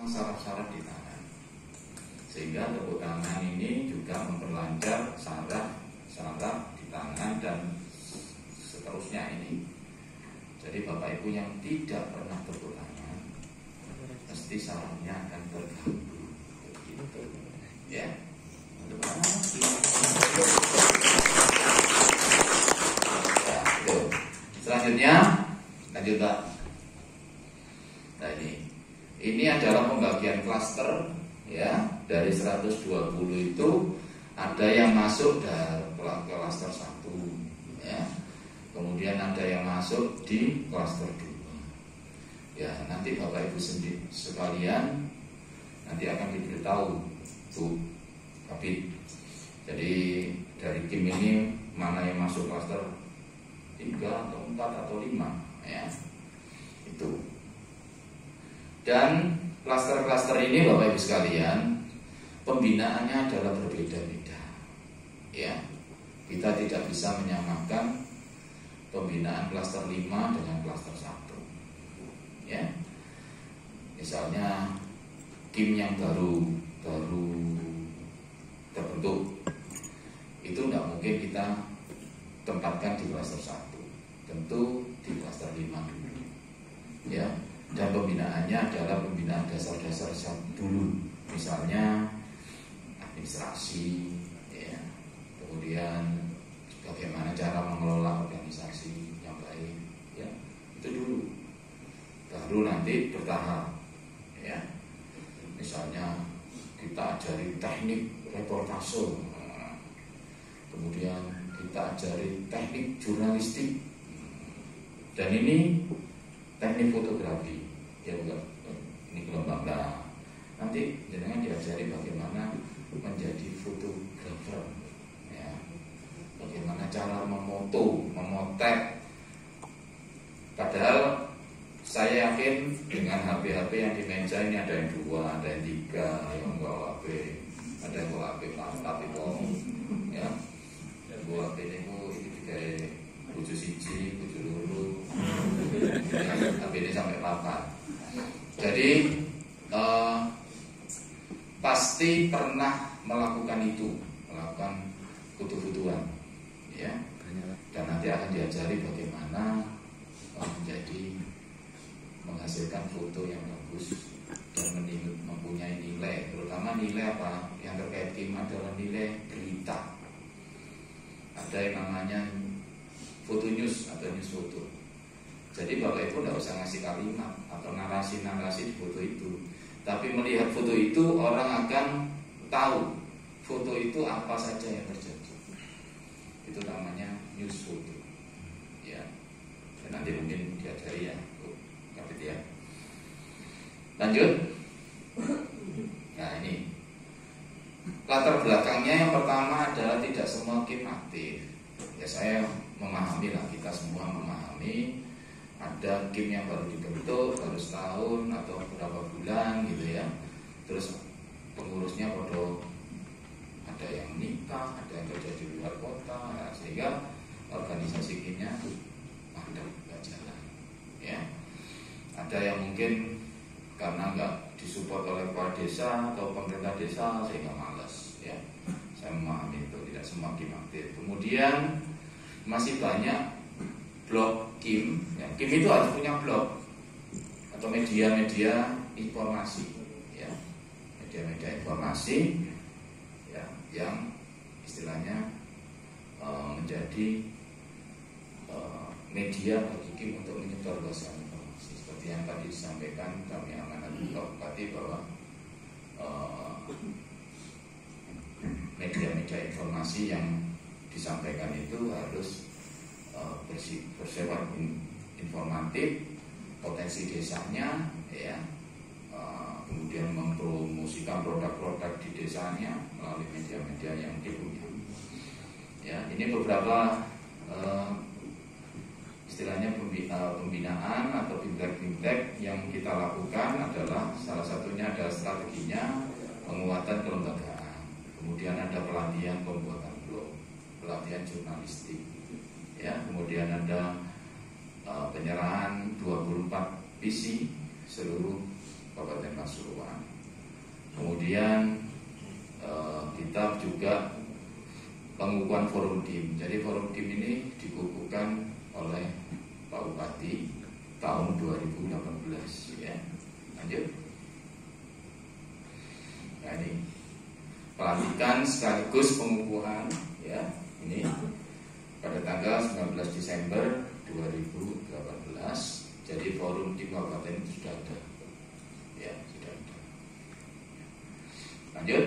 saraf-saraf di tangan, sehingga tepuk tangan ini juga memperlancar saraf di tangan dan seterusnya ini. Jadi Bapak Ibu yang tidak pernah tepuk tangan, mesti sarafnya akan terganggu, begitu, ya. Selanjutnya, lanjut Pak. Nah ini adalah pembagian klaster, ya. Dari 120 itu ada yang masuk dari klaster 1, ya. Kemudian ada yang masuk di klaster 2. Ya, nanti Bapak Ibu sendiri sekalian nanti akan diberitahu tuh Kabid. Jadi dari tim ini mana yang masuk klaster 3 atau 4 atau 5, ya. Itu. Dan klaster-klaster ini Bapak Ibu sekalian, pembinaannya adalah berbeda-beda. Ya. Kita tidak bisa menyamakan pembinaan klaster 5 dengan klaster 1. Ya. Misalnya tim yang baru terbentuk, itu tidak mungkin kita tempatkan di klaster 1, tentu di klaster 5 dulu, ya. Dan pembinaannya adalah pembinaan dasar-dasar dulu, misalnya administrasi, ya. Kemudian bagaimana cara mengelola organisasi yang baik, ya. Itu dulu, baru nanti bertahap, ya. Misalnya kita ajari teknik reportase, kemudian kita ajari teknik jurnalistik, dan ini teknik fotografi, ya bukan? Ini gelombang. Nah, nanti jenengan diajari bagaimana menjadi fotografer, ya. Bagaimana cara memotret. Padahal saya yakin dengan HP-HP yang di meja ini ada yang 2, ada yang 3, yang bawa HP, ada yang bawa HP mantap itu, ya. Buat ini kayak buju siji, buju luru, HP ini sampai papan. Jadi pasti pernah melakukan itu, melakukan foto-fotoan, ya. Dan nanti akan diajari bagaimana menghasilkan foto yang bagus dan mempunyai nilai, terutama nilai apa yang terkait tim adalah nilai berita. Ada yang namanya foto news atau news foto. Jadi Bapak Ibu tidak usah ngasih kalimat atau narasi-narasi di foto itu, tapi melihat foto itu orang akan tahu foto itu apa saja yang terjadi. Itu namanya news foto, ya. Dan nanti mungkin diajari, ya, Kapit, ya. Lanjut. Nah ini latar belakangnya yang pertama adalah tidak semua kim aktif. Ya saya memahami lah, kita semua memahami ada kim yang baru dibentuk, baru setahun atau beberapa bulan gitu, ya. Terus pengurusnya ada yang nikah, ada yang kerja di luar kota, ya, sehingga organisasi kimnya nggak jalan, ya. Ada yang mungkin karena nggak disupport oleh kepala desa atau pemerintah desa sehingga malas, ya. Saya memahami itu, tidak semua kim aktif. Kemudian masih banyak blog kim, ya. Kim itu harus punya blog atau media-media informasi, ya. Media-media informasi, ya, yang istilahnya menjadi media bagi kim untuk menyebarluaskan informasi. Seperti yang tadi disampaikan, kami amanat Bupati bahwa media-media informasi yang disampaikan itu harus bersifat informatif, potensi desanya, ya. Kemudian mempromosikan produk-produk di desanya melalui media-media yang dipunya. Ya, ini beberapa istilahnya pembinaan atau bimtek-bimtek yang kita lakukan adalah salah satunya adalah strateginya penguatan kelembagaan. Kemudian ada pelatihan pembuatan blog, pelatihan jurnalistik, ya. Kemudian ada penyerahan 24 visi seluruh Kabupaten Pasuruan. Kemudian kita juga pengukuhan forum tim. Jadi forum tim ini dikukuhkan oleh Pak Bupati tahun 2018 ya. Lanjut. Nah ini pelantikan sekaligus pengukuhan ya. Ini pada tanggal 19 Desember 2018. Jadi forum tim kabupaten itu sudah ada. Ya, sudah ada. Lanjut.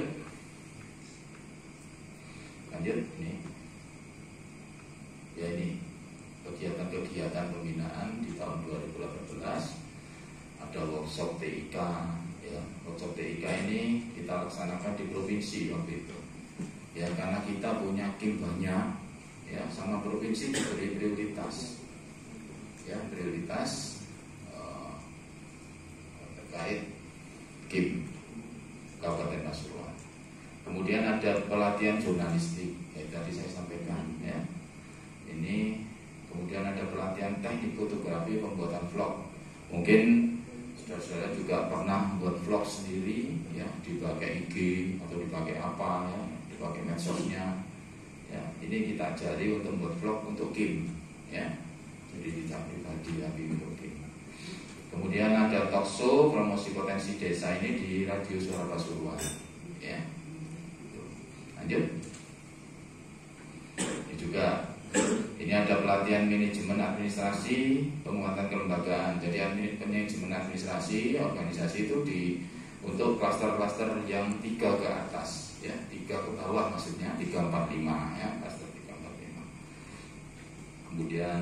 Lanjut ini. Ya ini kegiatan-kegiatan pembinaan di tahun 2018. Ada workshop TIK ya. Workshop TIK ini kita laksanakan di provinsi waktu itu. Ya karena kita punya kim banyak ya, sama provinsi diberi prioritas. Ya, prioritas terkait kim Kabupaten Pasuruan. Kemudian ada pelatihan jurnalistik, ya tadi saya sampaikan ya. Ini kemudian ada pelatihan teknik fotografi pembuatan vlog. Mungkin saudara-saudara juga pernah membuat vlog sendiri ya, dipakai IG atau dipakai apa ya, dipakai medsosnya. Ya, ini kita ajari untuk membuat vlog untuk kim ya. Jadi tidak pribadi tapi untuk kim. Kemudian ada talk show promosi potensi desa ini di Radio Suara Pasuruan ya. Lanjut. Ini juga ini ada pelatihan manajemen administrasi penguatan kelembagaan. Jadi manajemen administrasi organisasi itu untuk klaster-klaster yang 3 ke atas ya, 3 ke bawah maksudnya 3, 4, 5 ya, klaster 3, 4, 5. Kemudian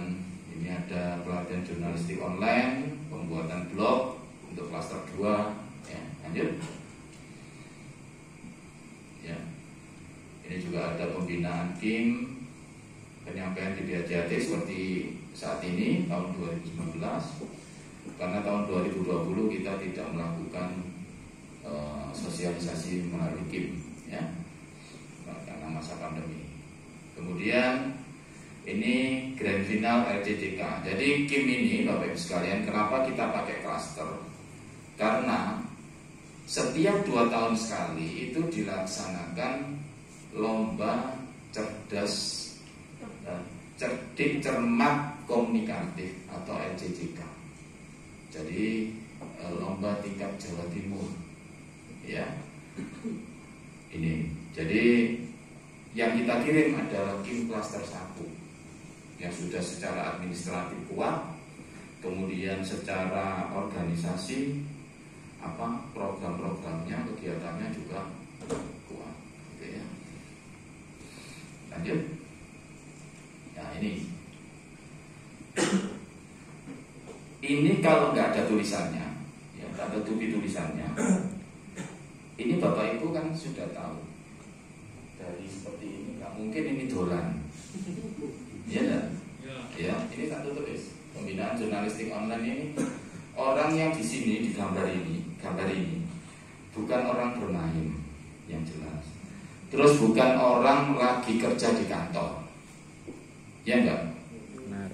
ini ada pelatihan jurnalistik online, pembuatan blog untuk klaster 2 ya. Lanjut. Ya. Ini juga ada pembinaan kim, penyampaian di DHJAT seperti saat ini tahun 2019. Karena tahun 2020 kita tidak melakukan sosialisasi melalui kim ya, karena masa pandemi. Kemudian ini grand final RCCK. Jadi kim ini Bapak Ibu sekalian, kenapa kita pakai klaster? Karena setiap 2 tahun sekali itu dilaksanakan lomba cerdas cerdik cermat komunikatif atau LCCK. Jadi lomba tingkat Jawa Timur ya. Ini jadi yang kita kirim adalah kim klaster 1 yang sudah secara administratif kuat, kemudian secara organisasi program-programnya, kegiatannya juga kuat gitu ya. Lanjut. Nah ini kalau nggak ada tulisannya ya, nggak ada tulisannya, ini Bapak Ibu kan sudah tahu dari seperti ini, nggak mungkin ini dolan ya kan? Ya, ini tak tulis pembinaan jurnalistik online ini. Orang yang di sini di gambar ini bukan orang bermain yang jelas. Terus bukan orang lagi kerja di kantor. Ya enggak? Benar.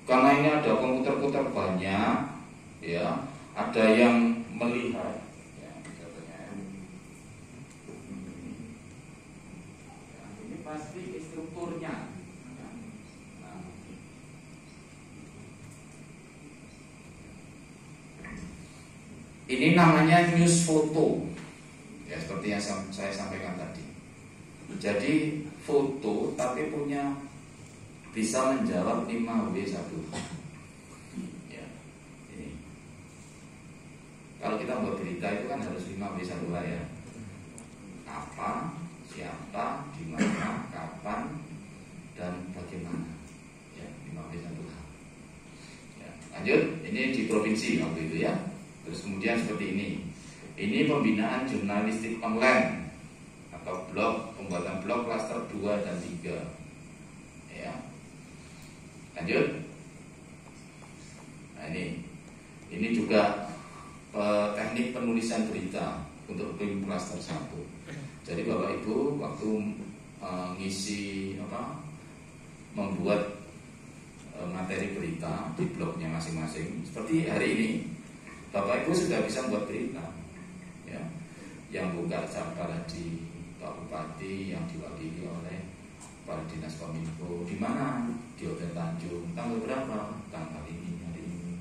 Karena ini ada komputer banyak ya, ada yang melihat ya, ini pasti strukturnya. Ini namanya news foto ya, seperti yang saya sampaikan tadi. Jadi foto tapi bisa menjawab 5W1H ya, ini. Kalau kita buat berita itu kan harus 5W1H ya. Apa, siapa, di mana, kapan, dan bagaimana ya, 5W1H ya. Lanjut. Ini di provinsi waktu itu ya. Terus kemudian seperti ini pembinaan jurnalistik online atau blog, pembuatan blog klaster 2 dan 3 ya. Lanjut. Nah ini juga teknik penulisan berita untuk tim klaster 1. Jadi Bapak Ibu waktu ngisi membuat materi berita di blognya masing-masing, seperti hari ini Bapak Ibu sudah bisa buat berita, ya, yang buka acara di Pak Bupati yang diwakili oleh Kepala Dinas Kominfo. Di mana? Di Hotel Tanjung. Tanggal berapa? Tanggal ini, hari ini.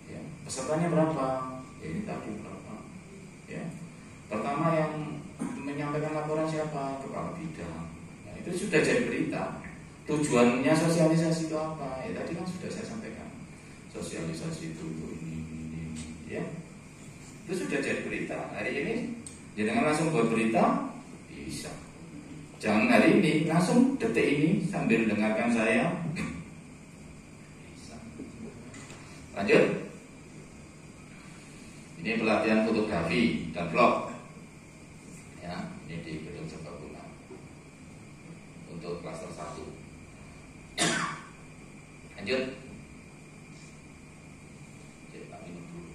Ya. Pesertanya berapa? Ya, ini tadi berapa? Ya. Pertama yang menyampaikan laporan siapa? Kepala bidang. Nah, itu sudah jadi berita. Tujuannya sosialisasi itu apa? Ya tadi kan sudah saya sampaikan. Sosialisasi itu ini, ya. Itu sudah jadi berita. Hari ini jangan langsung buat berita, bisa. Jangan hari ini, langsung detik ini sambil dengarkan saya. Bisa. Lanjut. Ini pelatihan fotografi dan vlog. Ya, ini di Gedung Serbaguna untuk klaster 1. Lanjut. Kita minum dulu.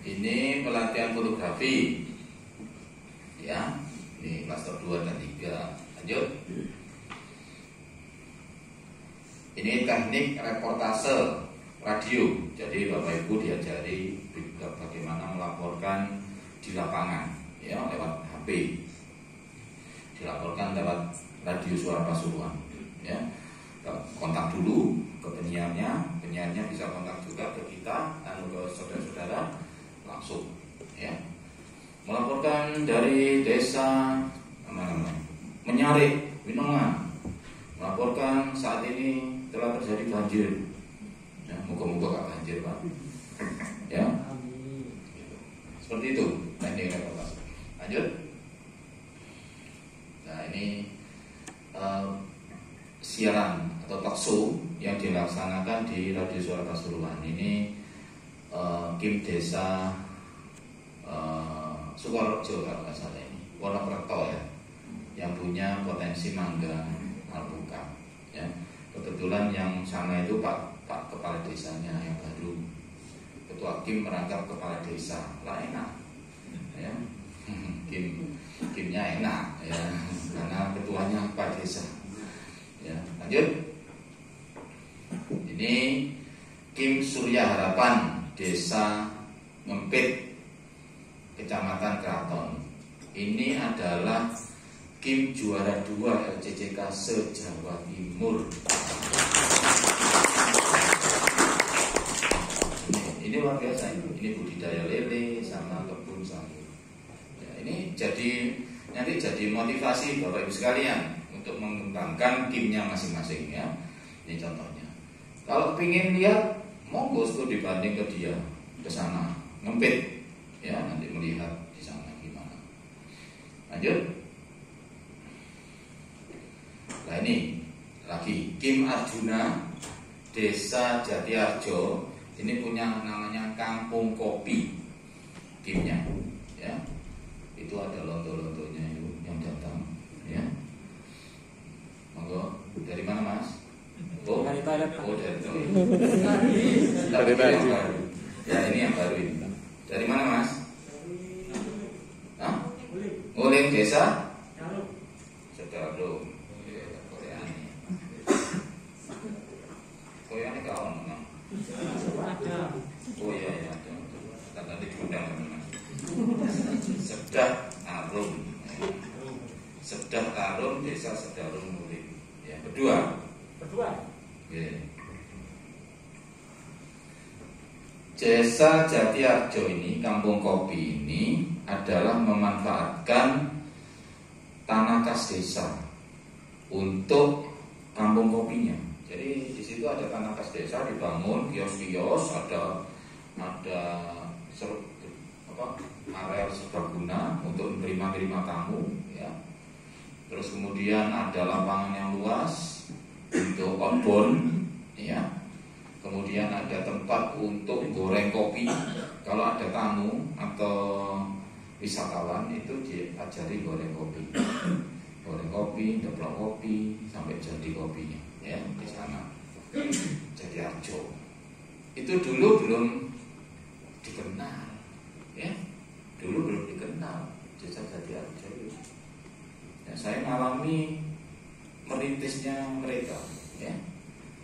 Ini pelatihan fotografi, ya. Ini klaster 2 dan 3. Lanjut. Ini teknik reportase radio. Jadi Bapak Ibu diajari bagaimana melaporkan di lapangan, ya, lewat HP. Dilaporkan lewat radio Suara Pasuruan, ya. Kontak dulu ke penyiarnya bisa kontak juga ke kita dan ke saudara-saudara langsung, ya. Melaporkan dari desa Menyarik, Winongan. Melaporkan saat ini telah terjadi banjir. Ya, moga-moga gak banjir, Pak. Ya. Gitu. Seperti itu teknik reportase. Lanjut. Nah, ini siaran atau talkshow yang dilaksanakan di Radio Suara Pasuruan. Ini Kim Desa Sukorejo kalau nggak salah ini, Wonokerto ya, yang punya potensi mangga alpukat. Ya, kebetulan yang sana itu Pak Kepala Desanya yang baru, Ketua Kim merangkap Kepala Desa, lah enak, ya, Kimnya enak, ya, karena ketuanya Kepala Desa. Ya, lanjut. Ini Kim Surya Harapan Desa Ngempit, Kecamatan Keraton. Ini adalah Kim juara 2 LCCK se-Jawa Timur. Ini luar biasa ini. Ini budidaya lele sama kebun sayur. Ya, ini nanti jadi motivasi Bapak Ibu sekalian untuk mengembangkan kimnya masing-masing, ya. Ini contohnya. Kalau ingin lihat, monggo dibanding ke dia, ke sana, Ngempit, ya, nanti melihat di sana gimana. Lanjut. Nah, ini lagi Kim Arjuna Desa Jatiarjo. Ini punya namanya Kampung Kopi kimnya, ya. Itu ada lonto-lontonya itu yang datang, ya. Monggo, dari mana Mas? Oh, dari toilet. Dari yang baru. Ya, ini yang baru ini. Dari mana Mas? Hah? Nguling Desa? Sedarum. Koreane gak ono. Oh iya ya, ada. Nanti diundang Mas. Sedah Arum. Sedah Arum Desa Sedarum Nguling. Ya, berdua. Yeah. Desa Jatiarjo ini, Kampung Kopi ini adalah memanfaatkan tanah kas desa untuk kampung kopinya. Jadi di situ ada tanah kas desa dibangun kios-kios, ada area serbaguna untuk menerima tamu, ya. Terus kemudian ada lapangan yang luas untuk outbound, ya. Kemudian ada tempat untuk goreng kopi. Kalau ada tamu atau wisatawan itu diajari goreng kopi. Goreng kopi, ngeplok kopi sampai jadi kopinya, ya, di sana. Jatiarjo. Itu dulu belum dikenal, ya. Dulu belum dikenal Desa Jatiarjo itu. Ya, saya mengalami merintisnya mereka, ya.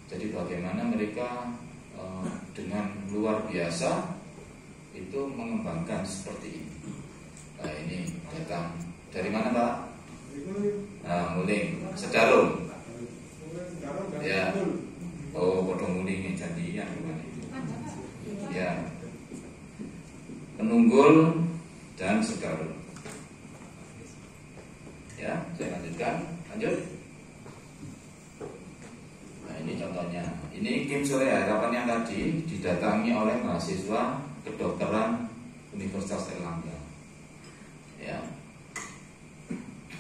Jadi bagaimana mereka dengan luar biasa itu mengembangkan seperti ini. Nah, ini datang dari mana, Pak? Nah, Muling, Sedarum. Ya. Oh, Kodong Muling janjian bukan itu. Ya. Penunggul dan Sedarum. Ya, saya lanjutkan. Lanjut. Nah, ini contohnya. Ini Kim Surya Harapan yang tadi didatangi oleh mahasiswa kedokteran Universitas Erlangga. Ya.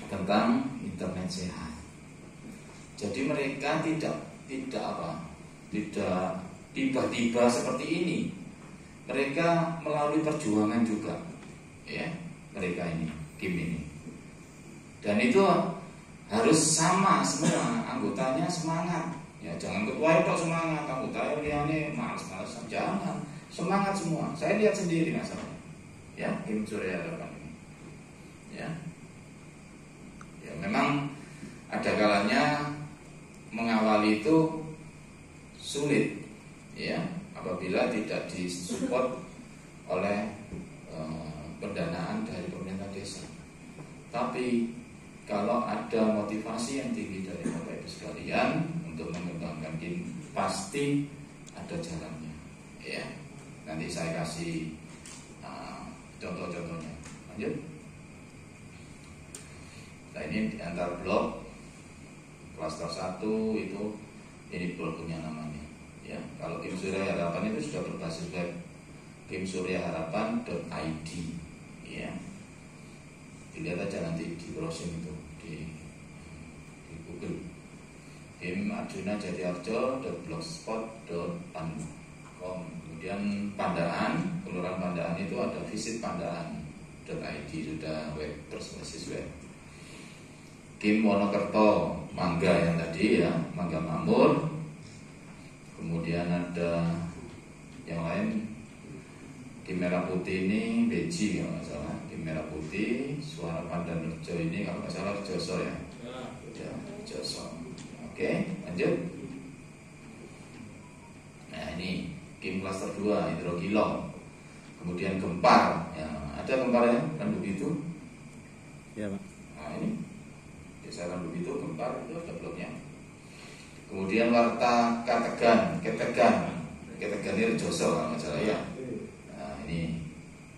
Tentang internet sehat. Jadi mereka tidak tiba-tiba seperti ini. Mereka melalui perjuangan juga, ya, mereka ini, Kim ini. Dan itu harus sama semua, anggotanya semangat. Ya, jangan ketua itu semangat, anggota ini malas-malasan, jangan. Semangat semua. Saya lihat sendiri masalahnya. Ya, Kim Surya Harapan ini. Ya. Ya, memang ada kalanya mengawali itu sulit, ya, apabila tidak disupport oleh pendanaan dari pemerintah desa. Tapi kalau ada motivasi yang tinggi dari Bapak Ibu sekalian untuk mengembangkan Kim, pasti ada jalannya, ya. Nanti saya kasih contoh-contohnya. Lanjut. Nah, ini di antar blok klaster 1 itu ini bloknya namanya. Ya, kalau Kim Surya Harapan itu sudah berbasis web kimsuryaharapan.id, ya. Dilihat aja nanti di browsing itu di Google. Kim Arjuna Jatiarjo.blogspot.com. Kemudian Pandaan, Kelurahan Pandaan itu ada visit pandaan.id, sudah web berbasis web. Kim Wonokerto, Mangga yang tadi, ya, Mangga Makmur. Kemudian ada yang lain, Kim Merah Putih ini Beji kalau nggak salah. Kim Merah Putih, Suara Pandan Rejo ini kalau nggak salah Rejoso, ya. Ya, Rejoso. Oke, lanjut. Nah, ini Kim Klaster 2, Hidrokilo. Kemudian Gempar, ya, ada Gempar ya, kan begitu? Ya, Pak. Nah, ini Desa Randu itu Gempar itu ada bloknya. Kemudian Warta Ketegan ini Rejoso kalau nggak salah, ya. Nah, ini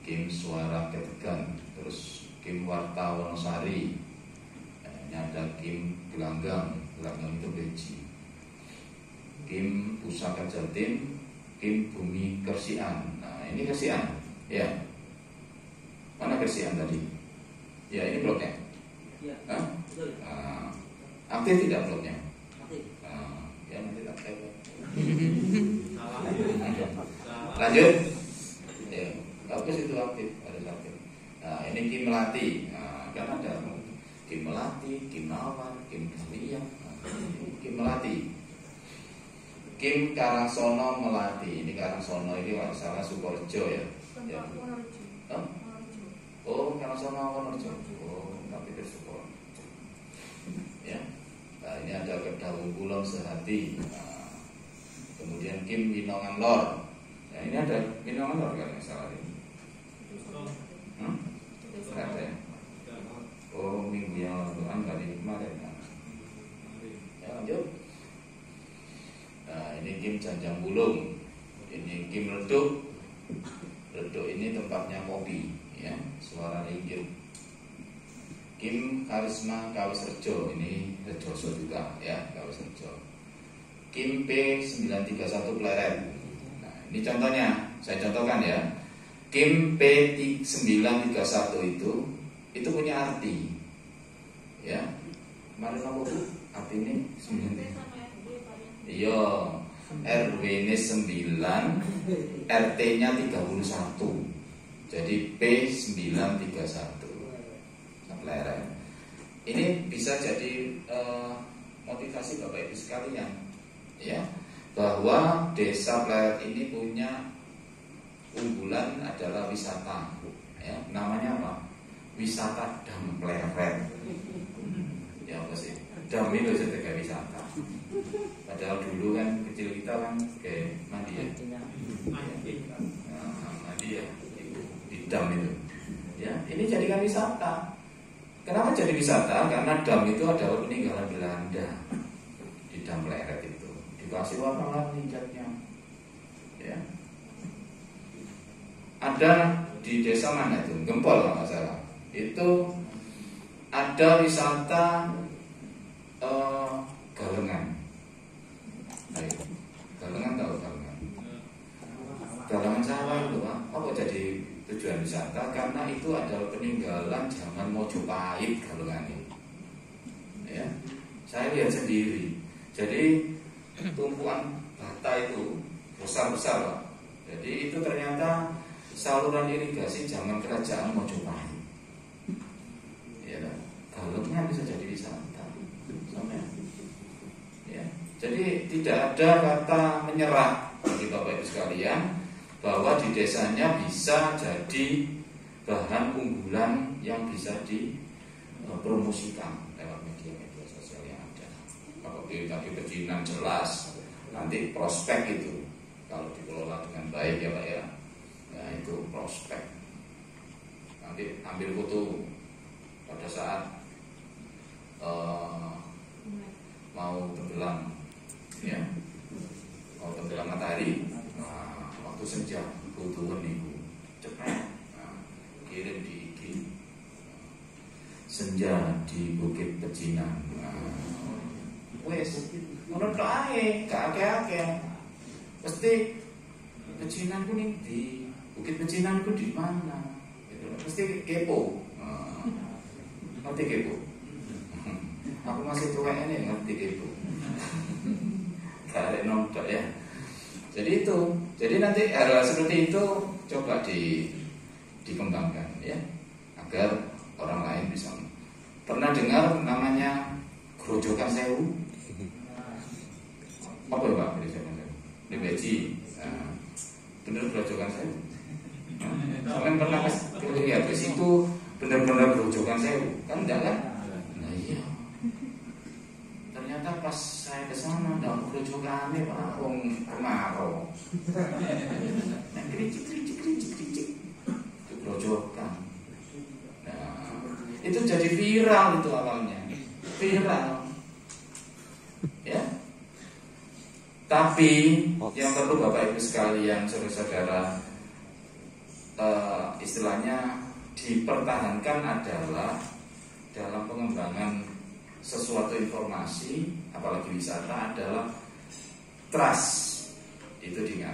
Kim Suara Ketegan. Terus Kim Warta Wonosari. Nah, ini ada Kim Gelanggang itu Beji. Kim Pusaka Jatim, Kim Bumi Kersian. Nah, ini Kersian, ya. Mana Kersian tadi? Ya, ini bloknya. Ya. Aktif tidak blognya? Aktif. Ya, nanti tak tahu. Lanjut. Ya, bagus itu aktif, harus aktif. Nah, ini Kim Melati. Nah, kan ada Kim Melati, Kim Mawar, Kim Kalia. Kim Melati. Kim Karangsono Melati. Ini Karangsono ini kalau salah Sukorejo, ya. Ya. Oh, Karangsono Wonorejo. Oh, tapi itu Sukorejo. Ya. Nah, ini ada Kedawung Kulon Sehati. Nah, kemudian Kim Winongan Lor. Nah, ini ada Winongan Lor kan yang salah ini. Ada ya? Oh, minggu yang lalu kan kali kemarin. Ya, lanjut. Nah, ini Kim Janjang Bulung. Ini Kim Leduk. Leduk ini tempatnya kopi, ya. Suara Ringgit. Kim Karisma Kawis Rejo, ini Rejoso juga, ya, Kawis Rejo. Kim P931 Pleret. Nah, ini contohnya, saya contohkan, ya. Kim P931 itu punya arti, ya. Kemarin apa Bu? Arti ini 9. Iya, RW ini 9, RT-nya 31. Jadi P931. Pleret. Ini bisa jadi motivasi Bapak Ibu sekalian, ya. bahwa Desa Pleret ini punya unggulan adalah wisata, ya, namanya apa? Wisata Dam Pleret. Ya apa sih? Dam itu sebagai wisata. Padahal dulu kan kecil kita kan kayak mandi ya. Mandi ya, di dam itu. Ya, ini jadikan wisata. Kenapa jadi wisata? Karena dam itu adalah peninggalan Belanda. Di Dam Pleret itu dikasih warna-warni catnya. Ya. Ada di desa mana itu? Gempol kalau nggak salah. Itu ada wisata galengan. Ayo, galengan tahu galengan? Galengan sawah itu Pak. Apa jadi tujuan wisata? Karena itu adalah peninggalan zaman Mojopahit galengan ini. Ya, saya lihat sendiri. Jadi tumpuan bata itu besar-besar Pak. Jadi itu ternyata saluran irigasi zaman kerajaan Mojopahit. Ya, galengan bisa jadi wisata. Sama ya. Jadi tidak ada kata menyerah bagi Bapak Ibu sekalian bahwa di desanya bisa jadi bahan unggulan yang bisa dipromosikan lewat media-media sosial yang ada. Kalau tadi pecinan jelas, nanti prospek itu kalau dikelola dengan baik ya Pak ya. Nah itu prospek. Nanti ambil foto pada saat mau tenggelam, ya, mau tenggelam matahari, waktu senja, foto niku cepat, kirim di IG, senja di Bukit Pecinan. Wes, menurut ae, kakek, pasti Pecinan ku nih di Bukit Pecinan ku di mana? Pasti kepo, ngerti kepo. Aku masih tua ini ngerti gitu. Gak nonton ya. Jadi itu, jadi nanti hal seperti itu coba dikembangkan ya, agar orang lain bisa. Pernah dengar namanya Grojogan Sewu? Apa ya Pak? Grojogan Sewu? Di Beji. Bener Grojogan Sewu. Kalian pernah lihat ke situ bener-bener Grojogan Sewu? Kan enggak kan? Nah iya. Ternyata pas saya ke sana ndak grojokane Pak, wong kemarau. Nah, kricik. Itu grojokan. Nah, itu jadi viral itu awalnya. Viral. Ya. Tapi yang perlu Bapak Ibu sekalian, saudara-saudara, istilahnya dipertahankan adalah dalam pengembangan sesuatu informasi, apalagi wisata, adalah trust. Itu diingat.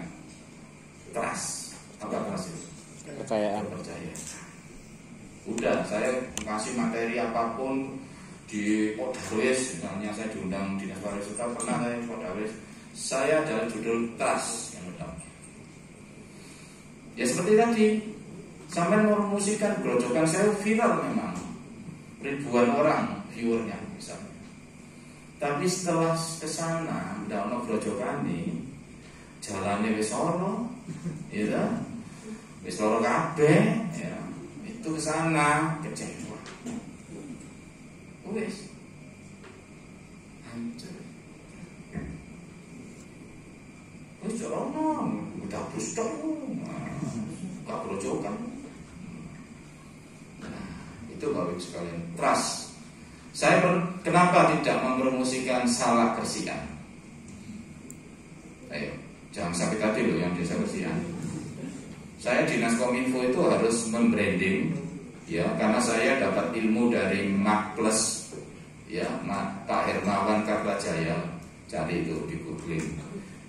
Trust. Apa trust itu? Kepercayaan. Udah, saya kasih materi apapun di Podawis, misalnya saya diundang Dinas Pariwisata, pernah saya di Podawis, saya adalah judul trust yang utama. Ya seperti tadi, sampai merumuskan Grojogan saya viral memang, ribuan orang viewernya misalnya. Tapi setelah kesana, ndak ono grojokane, jalannya wis ora, ya, wis ora kabeh, ya. Itu kesana kecewa. Wis hancur. Wis ora udah pustok, gak grojokan. Nah, itu Bapak sekalian, trust. Saya kenapa tidak mempromosikan salah Kersian? Ayo, jangan sakit hati loh yang desa Kersian. Saya Dinas Kominfo itu harus membranding, ya, karena saya dapat ilmu dari Mak Plus, ya, Pak Hermawan Kartajaya. Cari itu di Google,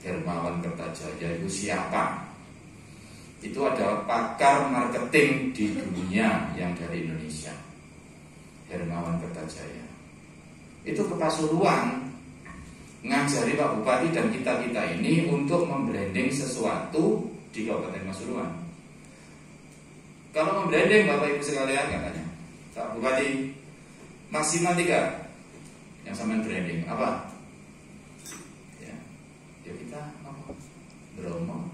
Hermawan Kartajaya itu siapa? Itu adalah pakar marketing di dunia yang dari Indonesia. Hermawan Kartajaya itu ke Pasuruan ngajari Pak Bupati dan kita-kita ini untuk membranding sesuatu di Kabupaten Pasuruan. Kalau membranding Bapak Ibu sekalian katanya, Pak Bupati maksimal 3 yang sama branding apa? Ya kita Bromo,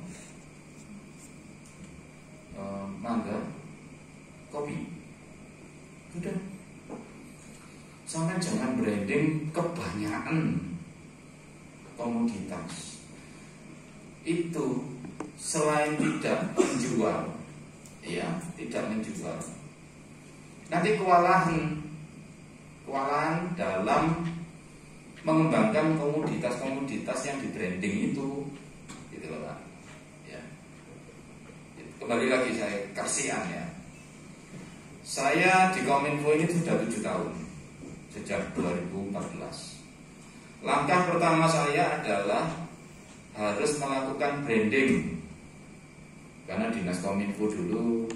mangga, kopi. Udah. Sampai jangan branding kebanyakan komoditas. Itu selain tidak menjual, ya, tidak menjual. Nanti kewalahan dalam mengembangkan komoditas-komoditas yang di branding itu, gitu loh Pak. Ya. Kembali lagi saya kasihan ya. Saya di Kominfo ini sudah 7 tahun, sejak 2014. Langkah pertama saya adalah harus melakukan branding, karena dinas Kominfo dulu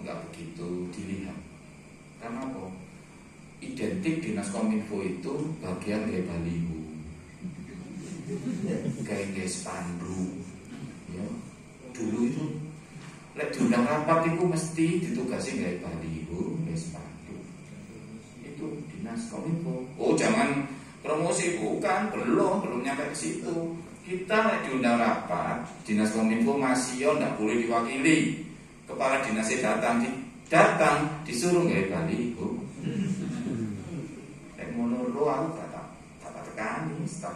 nggak begitu dilihat. Karena apa? Identik dinas Kominfo itu bagian kayak baliho, kayak spanduk, ya. Dulu itu lek diundang rapat itu mesti ditugasi kayak baliho, kayak spanduk. Itu dinas Kominfo. Oh jangan promosi, bukan, belum nyampe ke situ. Kita diundang rapat, dinas Kominfo masih nggak boleh diwakili. Kepala dinasnya datang disuruh nggak baliho. Ngono lo aku kata tekani staf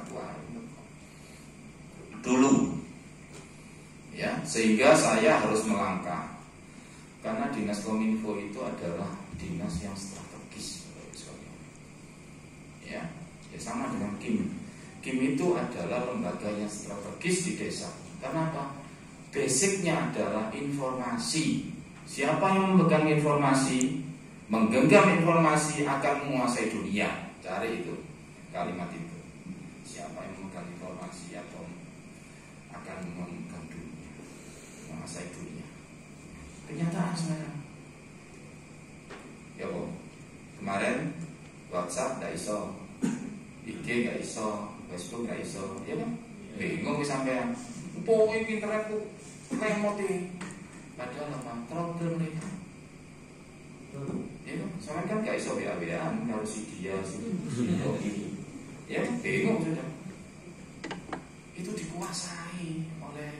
dulu. Ya, sehingga saya harus melangkah. Karena dinas Kominfo itu adalah dinas yang strategis. Ya, sama dengan KIM. KIM itu adalah lembaga yang strategis di desa. Karena apa? Basicnya adalah informasi. Siapa yang memegang informasi, menggenggam informasi akan menguasai dunia. Cari itu kalimat itu. Siapa yang memegang informasi atau akan memegang dunia, menguasai dunia. Kenyataan sekarang. Ya kok. Kemarin WhatsApp nggak iso, IG nggak iso, Facebook nggak iso, ya kan? Bingung sampean. Pokoknya internetku remote. Padahal apa? Trouble mereka. Ya, soalnya kan gak iso WA-WA, harus si dia, si ini. Ya, bingung sudah. Itu dikuasai oleh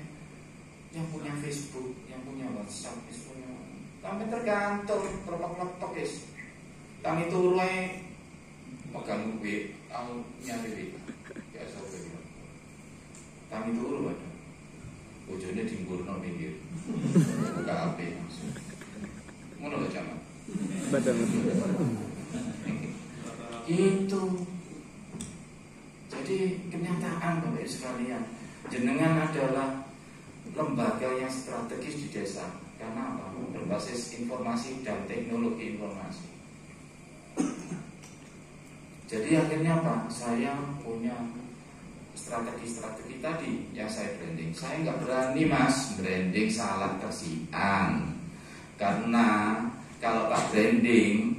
yang punya Facebook, yang punya WhatsApp, punya. Kami tergantung terlepak-lepak guys. Kami turunnya megang duit, nyari duit. Ya, sobat. Kami turun ada. Bojone dimbulno pinggir. Buka HP langsung. Ngono lho jaman. Betul. Itu. Jadi kenyataan Bapak Ibu sekalian, jenengan adalah lembaga yang strategis di desa. Karena apa? Berbasis informasi dan teknologi informasi. Jadi akhirnya apa? Saya punya strategi-strategi tadi yang saya branding. Saya nggak berani mas branding salah kasihan. Karena kalau tak branding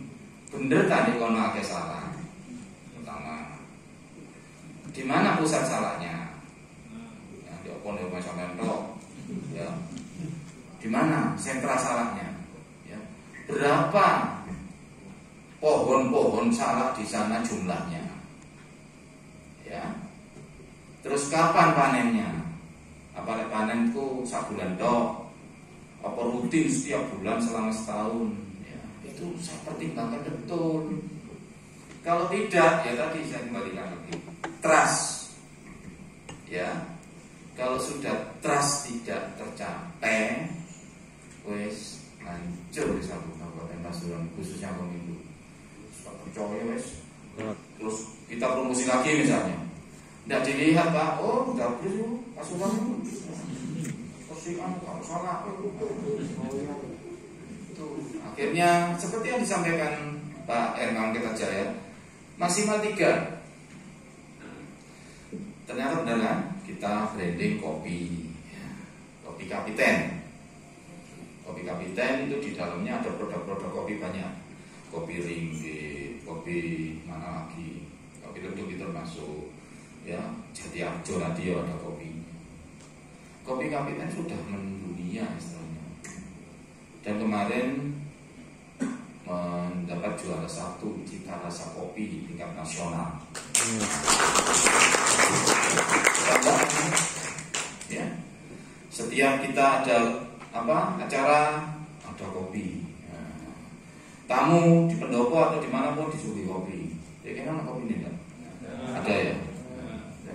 bener tadi kono akeh salah. Pertama, di mana pusat salahnya? Ya, di opon di rumah sampean tok. Ya. Di mana sentra salahnya? Ya. Berapa pohon-pohon salah di sana jumlahnya? Ya. Terus kapan panennya? Apa panenku sabulan tok? Apa rutin setiap bulan selama setahun? Ya, itu saya pertimbangkan betul. Kalau tidak, ya tadi saya kembalikan lagi. Trust. Ya. Kalau sudah trust tidak tercapai, wes hancur di satu kabupaten Pasuruan, khususnya Kominfo. Sudah percaya wes. Terus kita promosi lagi misalnya. Tidak dilihat Pak, oh gabris itu Pasuruan itu persian kalau salah itu. Akhirnya seperti yang disampaikan Pak Erman Kertajaya, maksimal 3. Ternyata benar kan? Kita branding kopi, ya. Kopi Kapiten. Kopi Kapiten itu di dalamnya ada produk-produk kopi banyak. Kopi ringgit, kopi mana lagi, kopi ledup itu termasuk. Ya, Jatiarjo radio ada kopinya. Kopi Kapiten sudah mendunia istilahnya. Dan kemarin mendapat juara 1 cita rasa kopi di tingkat nasional. setiap kita ada acara ada kopi. Tamu di pendopo atau dimanapun disuguhi kopi. Ya kan kopi ini enggak? Ada ya.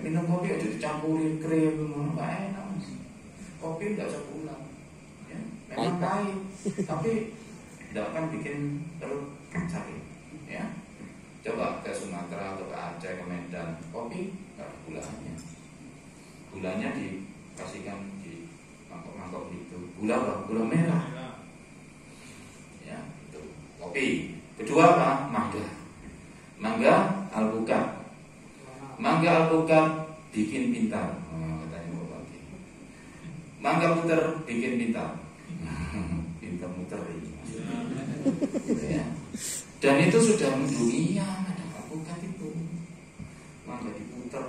Minum kopi aja dicampuri krim, nggak enak mas. Kopi nggak usah pulang. Ya, memang pahit, tapi tidak akan bikin perut sakit. Ya, coba ke Sumatera atau ke Aceh, ke Medan, kopi nggak ada gulanya. Gulanya dikasihkan di mangkok-mangkok itu. Gula apa? Gula merah. Ya, itu kopi. Kedua apa? Mangga. Mangga alpukat. Mangga alpukat bikin pintar, katanya Mbak Bagi. Mangga puter bikin pintar, pintar muter ini. Ya. Dan itu sudah mendunia, ada alpukat itu. Mangga diputer,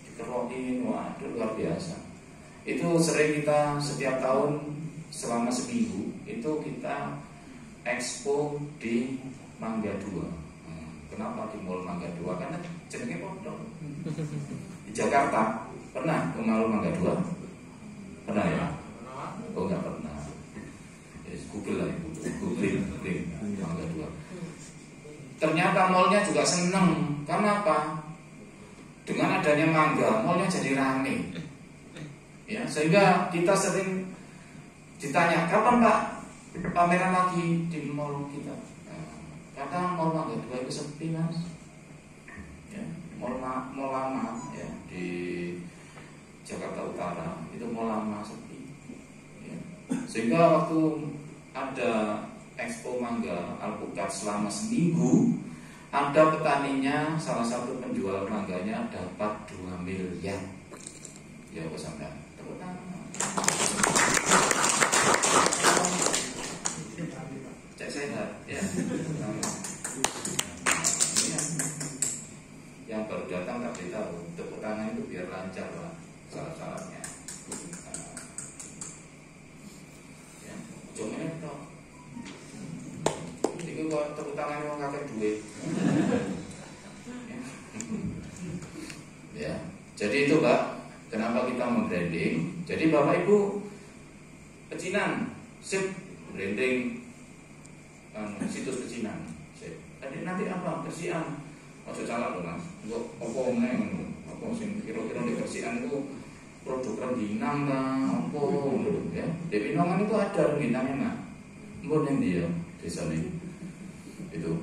dikerokin, waduh luar biasa. Itu sering kita setiap tahun selama seminggu itu kita expo di Mangga 2. Kenapa di Mall Mangga 2? Karena jenenge podok. Di Jakarta pernah ke Mall Mangga 2? Pernah ya? Oh enggak pernah. Yes, Google lah itu. Google Mangga 2. Ternyata mallnya juga seneng. Karena apa? Dengan adanya mangga, mallnya jadi rame. Ya, sehingga kita sering ditanya, kapan Pak pameran lagi di mall kita? Kadang mall Mangga 2 itu sepi mas, ya, mall lama ya di Jakarta Utara itu mall lama sepi, ya. Sehingga waktu ada expo mangga alpukat selama seminggu, ada petaninya, salah satu penjual mangganya dapat 2 miliar. Ya pesankan, tepuk tangan. Cek sehat ya. Yang baru datang tak beritahu, tepuk tangan itu biar lancar lah syarat-syaratnya. Ya, cuma ini toh. Ini kok tepuk tangan yang kakek duit. Ya, jadi itu Pak, kenapa kita membranding? Jadi Bapak Ibu pecinan, sip branding situs pecinan. Jadi nanti apa? Persian. Ojo salah loh mas. Kok apa meneh apa sing kira-kira di persian itu produk rengginang lah, apa ya. Di Pinongan itu ada rengginangnya nak. Mbon yang dia desa ini. Itu.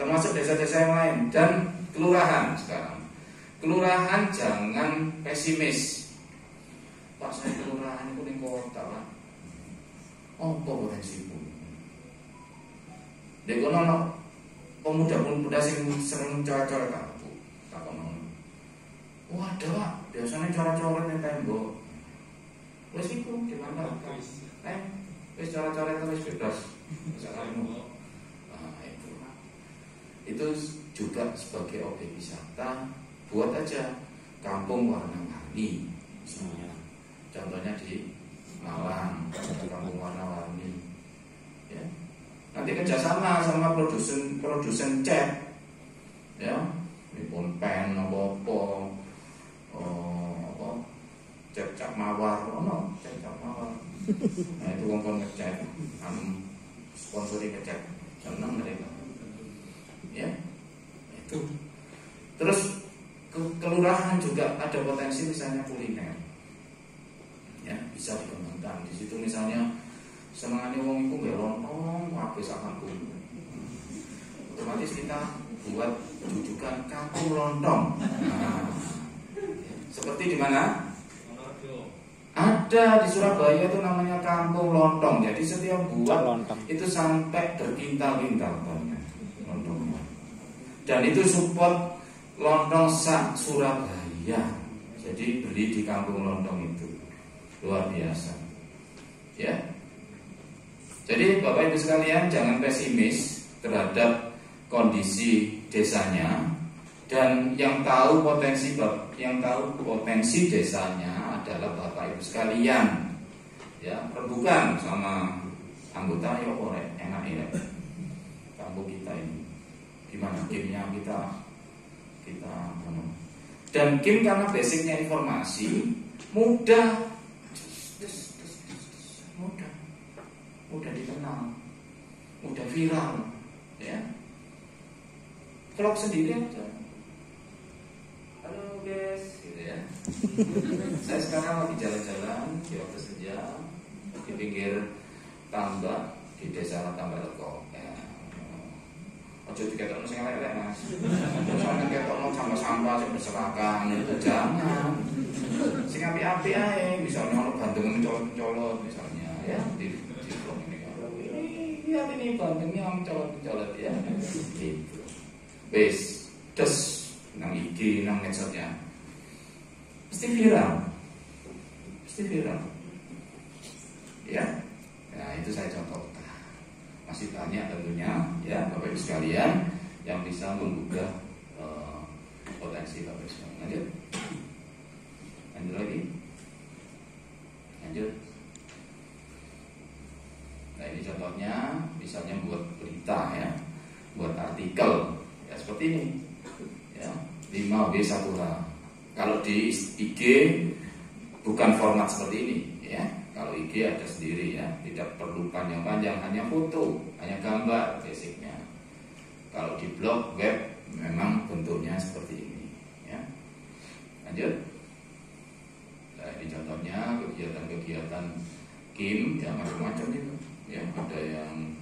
Termasuk desa-desa yang lain dan kelurahan sekarang. Kelurahan jangan pesimis. Pak saya kelurahan itu ning kota lah. Apa potensi pun. Dekono pemuda-pemuda sing sering coret-coret aku. Tak kono. Wah, ada Pak, biasanya coret-coret ning tembok. Wis iku gimana? Wis coret-coret wis bebas. Misalkanmu. Nah, itu juga sebagai objek wisata, buat aja kampung warna-warni. Misalnya, contohnya di Malang, ada kampung warna-warni. Ya. Nanti kerjasama sama produsen cat, ya, pun pen, apa, cat mawar, cat mawar. Nah itu ngomong ngecat, sponsori ngecat, senang mereka, ya, itu. Terus kelurahan juga ada potensi misalnya kuliner, ya, bisa dikembangkan. Di situ misalnya senangane wong iku nggih lontong kabeh sak kampung. Otomatis kita buat jujukan kampung lontong. Nah, seperti di mana? Ada di Surabaya itu namanya kampung lontong. Jadi setiap buat lontong itu sampai berkintal-kintal lontongnya. Dan itu support lontong sak Surabaya. Jadi beli di kampung lontong itu luar biasa. Ya. Jadi Bapak Ibu sekalian jangan pesimis terhadap kondisi desanya, dan yang tahu potensi desanya adalah Bapak Ibu sekalian. Ya, rebukan sama anggota ya korek enak ya. Kampung kita ini gimana gamenya kita dan game karena basicnya informasi mudah mudah dikenal, mudah viral, ya. Vlog sendiri aja. Halo guys, gitu ya. Saya sekarang lagi jalan-jalan di waktu senja di pinggir tambak di desa Tambak-Leko. Ya. Ojo diketokno sing elek-elek Mas. Soalnya ketokno sampah-sampah sing berserakan itu jangan. Sing apik-apik ae, misalnya ono bandengan colot-colot misalnya ya di vlog ini. Lihat ini bandengnya colot-colot ya. Gitu. Wes, terus nang IG, nang medsosnya pasti viral, ya. Nah itu saya contoh. Masih banyak tentunya, ya Bapak Ibu sekalian yang bisa menggugah potensi Bapak Ibu sekalian. Lanjut lagi, lanjut. Nah ini contohnya, misalnya buat berita ya, buat artikel. Ya seperti ini ya, 5W1H. Kalau di IG bukan format seperti ini ya. Kalau IG ada sendiri ya, tidak perlu panjang-panjang, hanya foto, hanya gambar basicnya. Kalau di blog web memang bentuknya seperti ini ya. Lanjut. Nah ini contohnya kegiatan-kegiatan KIM ya, macam-macam itu ya. Ada yang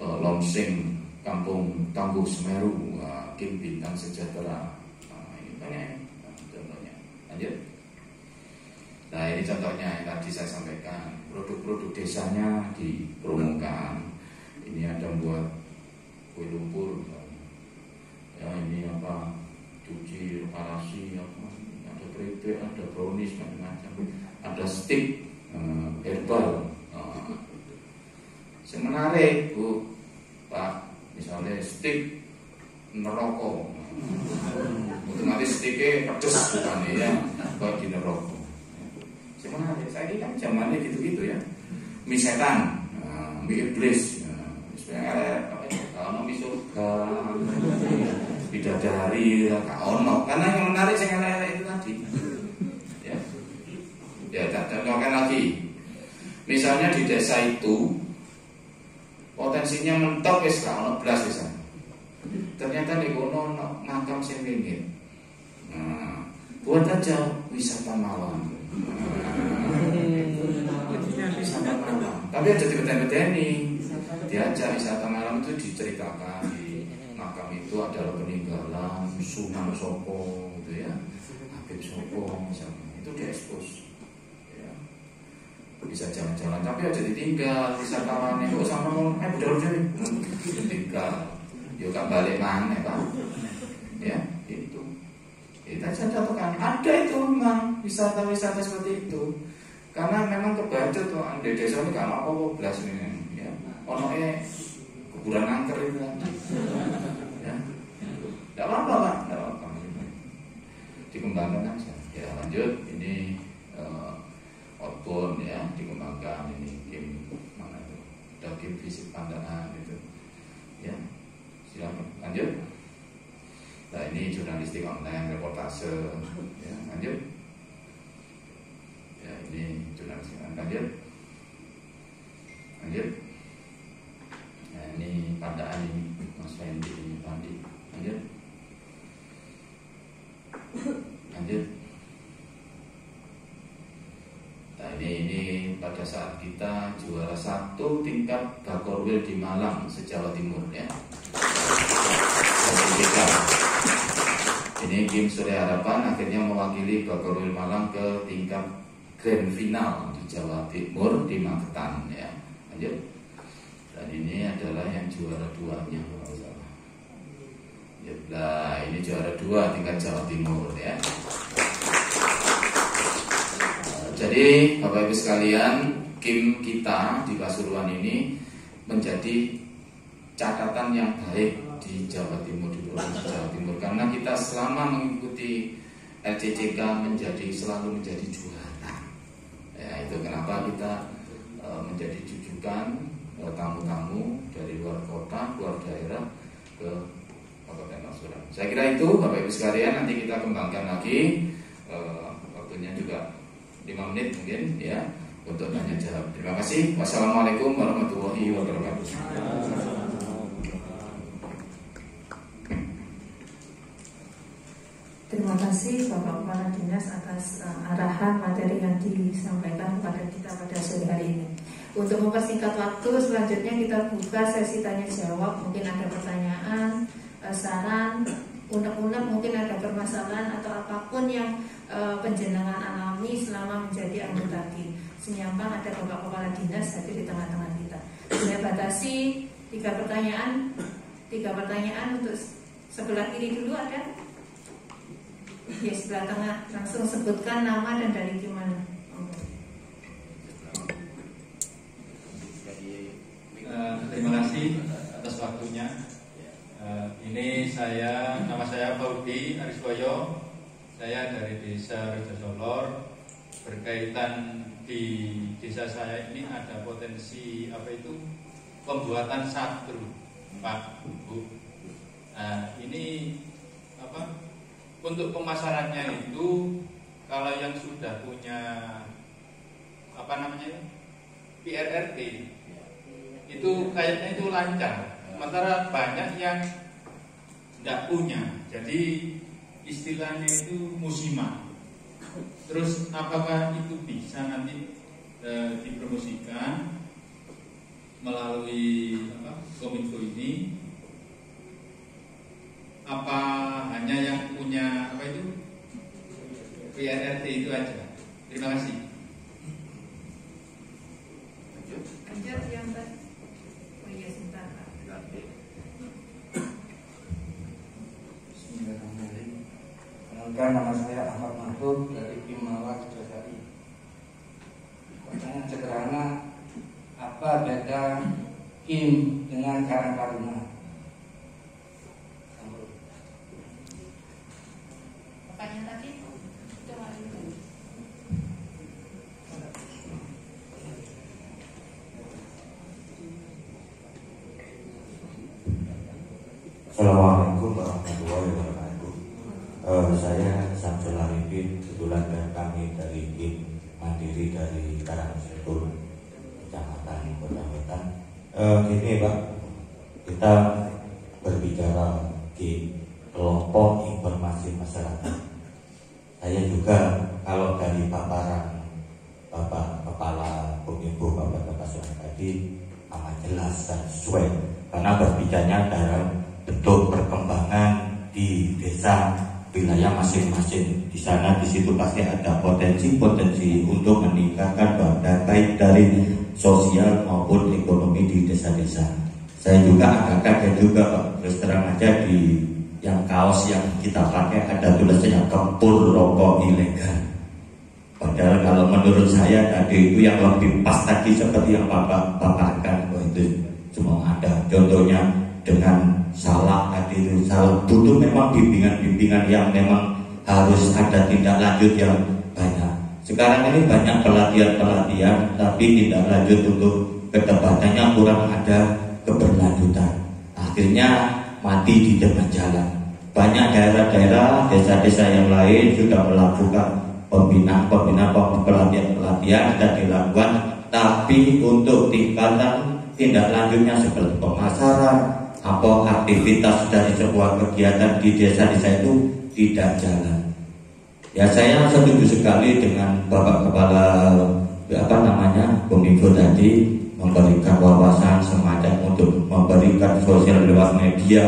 launching Kampung Tangguh Semeru, KIM Bintang Sejahtera. Nah, ini banyak contohnya. Lanjut. Nah ini contohnya yang tadi saya sampaikan, produk-produk desanya dipromokan. Ini ada buat kue lumpur, ya ini apa, cuci reparasi, apa, ada keripik, ada brownies macam-macam, ada stick herbal. Yang menarik Bu, Pak. Misalnya stick neroko, otomatis sticknya pedes bukan ya, buat di neroko. Sebenarnya saya ini kan zamannya gitu-gitu ya, mie setan, mie iblis, sebenarnya kalau mie surga, bidadari, ono. Karena yang menarik saya itu tadi, ya contohkan lagi, misalnya di desa itu potensinya mentok wis gak ono blas wis. Ternyata di kono makam sing ringit. Nah, buat aja wisata malam. Wisata malam. Tapi aja dibeten-beteni. Diajak wisata malam itu diceritakan di makam itu adalah peninggalan Sunan Sopo gitu ya. Habib Sopo misalnya. Itu diekspos. Bisa jalan-jalan, tapi aja ditinggal wisatawan itu sama budal jadi ditinggal, yuk gak balik mana Pak, ya itu. Kita saja contohkan, ada itu memang wisata-wisata seperti itu, karena memang kebaca tuh di desa ini gak apa-apa belas ini, ya, onoknya kuburan angker itu, ya, tidak apa-apa Pak, tidak apa-apa, dikembangkan aja. Ya lanjut, ini outbound ya, dikembangkan ini game mana itu, ada game fisik pandaan itu ya, silakan lanjut. Nah ini jurnalistik online, reportase ya, lanjut ya, ini jurnalistik online, lanjut nah ini pandaan ini Mas Fendi ini Pandi, lanjut lanjut. Nah ini pada saat kita juara 1 tingkat Bakorwil di Malang, se-Jawa Timur ya. Ini Kim Surya Harapan akhirnya mewakili Bakorwil Malang ke tingkat grand final di Jawa Timur di Magetan ya. Lanjut. Dan ini adalah yang juara 2-nya kalau salah. Nah ini juara 2 tingkat Jawa Timur ya. Jadi Bapak Ibu sekalian, KIM kita di Pasuruan ini menjadi catatan yang baik di Jawa Timur, di Provinsi Jawa Timur, karena kita selama mengikuti LCCK selalu menjadi juara. Ya, itu kenapa kita menjadi jujukan tamu-tamu dari luar kota, luar daerah ke Kabupaten Pasuruan. Saya kira itu Bapak Ibu sekalian, nanti kita kembangkan lagi waktunya juga 5 menit mungkin ya, untuk tanya jawab. Terima kasih. Wassalamualaikum warahmatullahi wabarakatuh. Terima kasih Bapak Kepala Dinas atas arahan materi yang disampaikan kepada kita pada sore hari ini. Untuk mempersingkat waktu, selanjutnya kita buka sesi tanya jawab. Mungkin ada pertanyaan, saran, unek-unek, mungkin ada permasalahan atau apapun yang penjenengan alami selama menjadi anggota TIM. Senyampang ada Bapak Kepala Dinas hadir di tengah-tengah kita. Saya batasi 3 pertanyaan. 3 pertanyaan untuk sebelah kiri dulu ada? Ya, sebelah tengah. Langsung sebutkan nama dan dari gimana. Terima kasih atas waktunya. Ini nama saya Faudi Ariswoyo. Saya dari Desa Rejosolor. Berkaitan di desa saya ini ada potensi pembuatan sadru, Pak, Bu. Ini untuk pemasarannya itu kalau yang sudah punya PRRT itu kayaknya itu lancar. Sementara banyak yang tidak punya. Jadi istilahnya itu musiman. Terus apakah itu bisa nanti dipromosikan melalui Kominfo ini? Apa hanya yang punya PRRT itu aja? Terima kasih. Lanjut yang tadi. Oh iya, sebentar Pak. Bismillahirrahmanirrahim. Kenalkan, nama saya Ahmad Mahfud dari Pimawa Josari. Pertanyaan sederhana, apa beda KIM dengan Karang Taruna? Pertanyaan tadi coba dulu. Assalamualaikum warahmatullahi wabarakatuh. Saya Samsul Arifin, kebetulan kami dari tim mandiri dari Karangsetul, Kecamatan Kota Wetan. Gini Pak, kita berbicara di kelompok informasi masyarakat. Saya juga kalau dari paparan Bapak Kepala Kominfo, Bapak Sunan tadi amat jelas dan sesuai, karena berbicaranya dalam bentuk perkembangan di desa wilayah masing-masing. Di sana di situ pasti ada potensi-potensi untuk meningkatkan baik dari sosial maupun ekonomi di desa-desa. Saya juga agak kaget juga Pak, terus terang aja di yang kaos yang kita pakai ada tulisannya kepul rokok ilegal. Padahal kalau menurut saya tadi itu yang lebih pas tadi seperti yang Bapak paparkan, itu semua ada. Contohnya dengan salah tadi itu salah, butuh memang bimbingan-bimbingan yang memang harus ada tindak lanjut yang banyak. Sekarang ini banyak pelatihan-pelatihan tapi tindak lanjut untuk kedepannya kurang ada keberlanjutan. Akhirnya mati di tengah jalan. Banyak daerah-daerah, desa-desa yang lain sudah melakukan pembinaan pelatihan sudah dilakukan, tapi untuk tingkatan tindak lanjutnya seperti pemasaran atau aktivitas dari sebuah kegiatan di desa-desa itu tidak jalan. Ya, saya setuju sekali dengan Bapak Kepala Kominfo tadi memberikan wawasan semacam untuk memberikan sosial lewat media.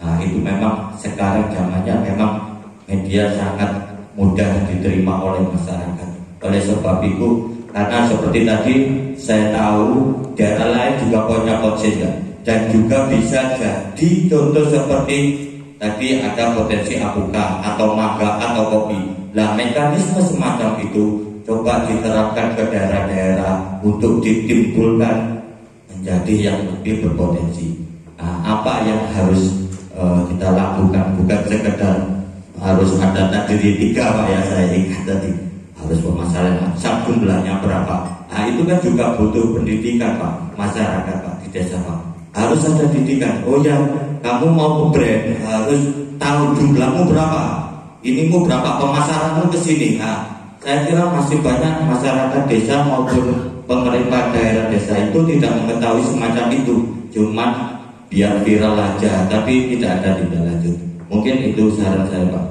Nah, itu memang sekarang zamannya memang media sangat mudah diterima oleh masyarakat. Oleh sebab itu, karena seperti tadi saya tahu daerah lain juga punya potensi dan juga bisa jadi contoh seperti tadi ada potensi apuka atau mangga atau kopi. Nah, mekanisme semacam itu coba diterapkan ke daerah-daerah untuk ditimbulkan menjadi yang lebih berpotensi. Nah, apa yang harus kita lakukan? Bukan sekedar harus ada tadi 3 Pak ya, saya ingat tadi harus pemasaran jumlahnya berapa. Nah, itu kan juga butuh pendidikan Pak, masyarakat Pak di desa Pak. Harus ada didikan. Oh ya, kamu mau brand harus tahu jumlahmu berapa, inimu berapa, pemasaranmu ke sini. Nah, saya kira masih banyak masyarakat desa maupun pemerintah daerah desa itu tidak mengetahui semacam itu, cuma biar viral aja, tapi tidak ada tindak lanjut. Mungkin itu saran saya, Pak.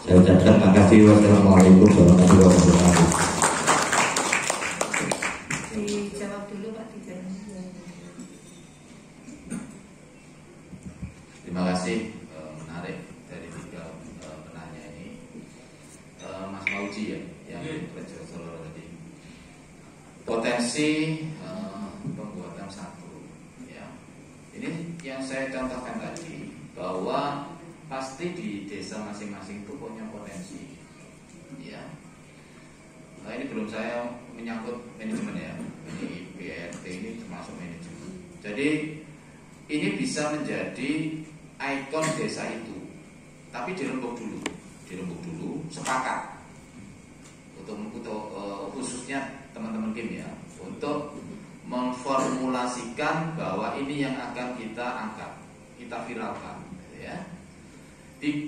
Saya ucapkan terima kasih. Wassalamualaikum warahmatullahi wabarakatuh. Dijawab dulu Pak Dijen. Terima kasih, menarik dari tiga penanya ini. Mas Mauji ya, yang kerja Solo tadi. Potensi pembuatan satu, ya. Ini yang saya contohkan tadi, bahwa pasti di desa masing-masing itu punya potensi, ya. Nah, ini belum saya menyangkut manajemen ya. Ini PRT ini termasuk manajemen. Jadi ini bisa menjadi ikon desa itu, tapi dirembuk dulu, sepakat untuk khususnya teman-teman game ya, untuk memformulasikan bahwa ini yang akan kita angkat, kita viralkan, ya.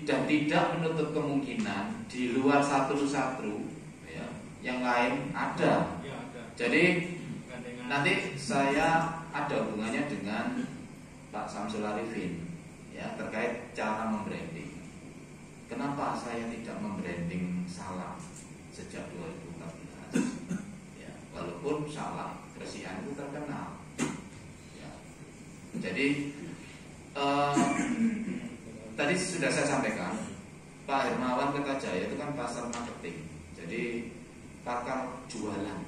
Dan tidak menutup kemungkinan di luar satu, ya, yang lain ada. Jadi nanti saya ada hubungannya dengan Pak Samsul Arifin, ya, terkait cara membranding. Kenapa saya tidak membranding salam sejak 2014? Ya, walaupun salam Gresian itu terkenal. Ya. Jadi tadi sudah saya sampaikan, Pak Hermawan Kertajaya itu kan pasar marketing. Jadi pakar jualan,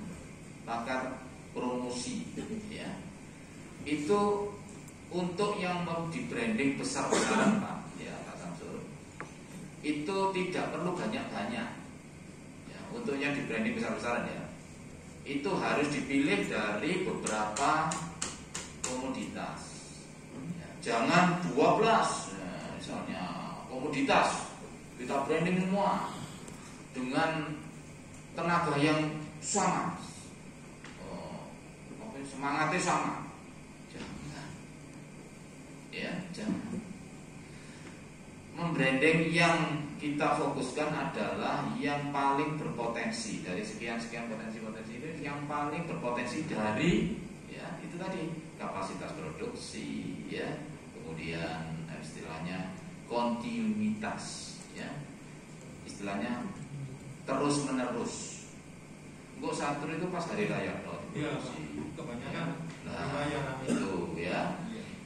pakar promosi, ya. Itu untuk yang mau di branding besar-besaran Pak, ya Pak Samsul, itu tidak perlu banyak-banyak, ya, untuk yang di branding besar-besaran ya. Itu harus dipilih dari beberapa komoditas, ya. Jangan 12, ya, misalnya komoditas kita branding semua dengan tenaga yang sama, semangatnya sama. Ya, jangan. Membranding yang kita fokuskan adalah yang paling berpotensi dari sekian potensi-potensi itu, yang paling berpotensi dari, ya, itu tadi kapasitas produksi, ya, kemudian istilahnya kontinuitas, ya, istilahnya terus menerus. Enggak satu itu pas hari raya loh. Iya, kebanyakan nah, raya itu ya.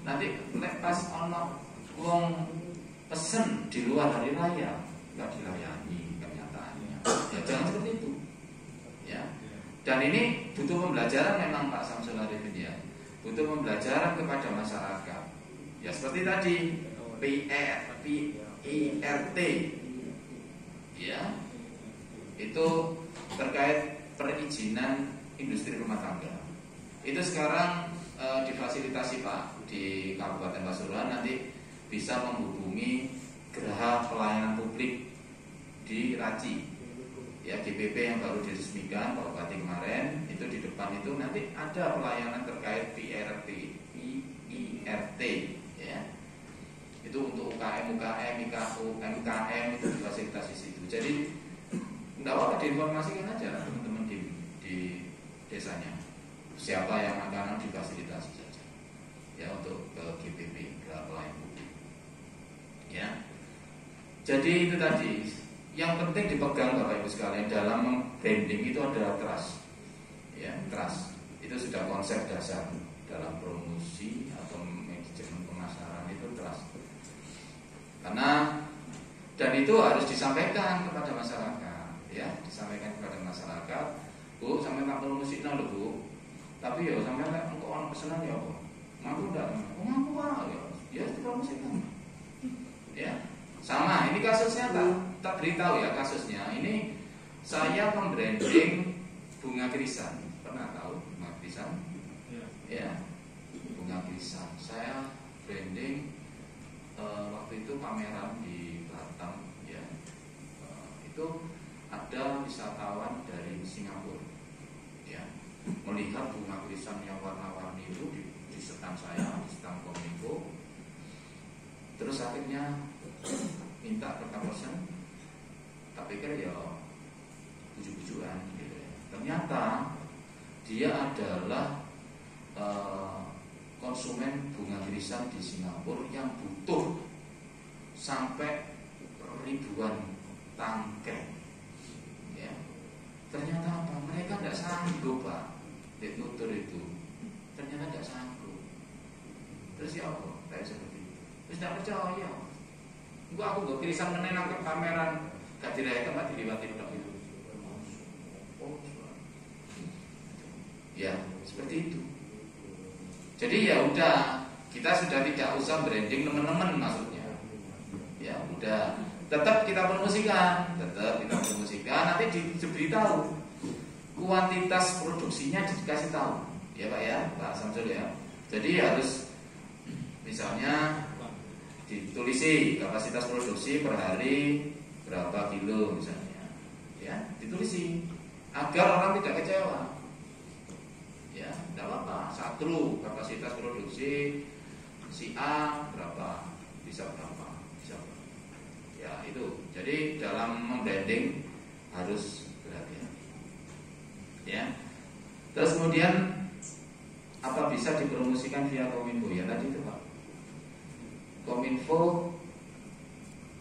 Nanti pas ono wong pesen di luar hari raya nggak dilayani kenyataannya. Ya jangan seperti itu. Ya. Dan ini butuh pembelajaran memang Pak Samsul Arifin ya. Butuh pembelajaran kepada masyarakat. Ya seperti tadi PIRT, ya, itu terkait perizinan industri rumah tangga. Itu sekarang difasilitasi Pak di Kabupaten Pasuruan, nanti bisa menghubungi Geraha Pelayanan Publik di Raci, ya, GPP yang baru diresmikan Pak Bupati kemarin. Itu di depan itu nanti ada pelayanan terkait PIRT, ya. Itu untuk UKM, IKU, MKM itu difasilitasi situ. Jadi enggak apa-apa diinformasikan aja teman-teman di desanya. Siapa yang akan difasilitasi saja, ya, untuk ke GPP, ke pelayanan publik, ya. Jadi itu tadi yang penting dipegang Bapak Ibu sekalian dalam branding itu adalah trust, ya, trust. Itu sudah konsep dasar dalam promosi atau manajemen pemasaran itu trust. Karena dan itu harus disampaikan kepada masyarakat, ya, disampaikan kepada masyarakat. Bu, sampai tak promosi loh Bu. Tapi ya sampai tak engkau orang pesanan ya apa? Ngaku enggak? Ngaku ya. Ya dipromosikan. Ya. Sama, ini kasusnya tak beritahu ya kasusnya. Ini saya membranding bunga krisan. Pernah tahu bunga krisan? Ya. Bunga krisan. Saya branding waktu itu pameran di Batam, ya. Itu ada wisatawan dari Singapura, ya, melihat bunga krisan yang warna-warni itu di stand saya, di stand Kominfo. Terus akhirnya minta ke person. Tak pikir ya bujuk-bujukan gitu ya. Ternyata dia adalah konsumen bunga irisan di Singapura yang butuh sampai ribuan tangkai ya. Ternyata apa? Mereka tidak sanggup Pak nutur itu. Ternyata tidak sanggup. Terus ya apa? Kayak seperti itu. Terus tidak percaya. Enggak, aku nggak irisan menenang ke pameran gak direka Pak diliwati dok itu. Oh, ya seperti itu. Jadi ya udah, kita sudah tidak usah branding teman-teman maksudnya. Ya udah, tetap kita promosikan, nanti diberitahu kuantitas produksinya dikasih tahu, ya Pak ya, Pak Samsul ya. Jadi harus misalnya ditulisi kapasitas produksi per hari berapa kilo misalnya, ya ditulisi agar orang tidak kecewa. Ya, tidak apa-apa. Satu kapasitas produksi si A berapa, bisa berapa. Ya itu. Jadi dalam membranding harus berhati-hati. Ya. Terus kemudian apa bisa dipromosikan via Kominfo? Ya tadi itu Pak. Kominfo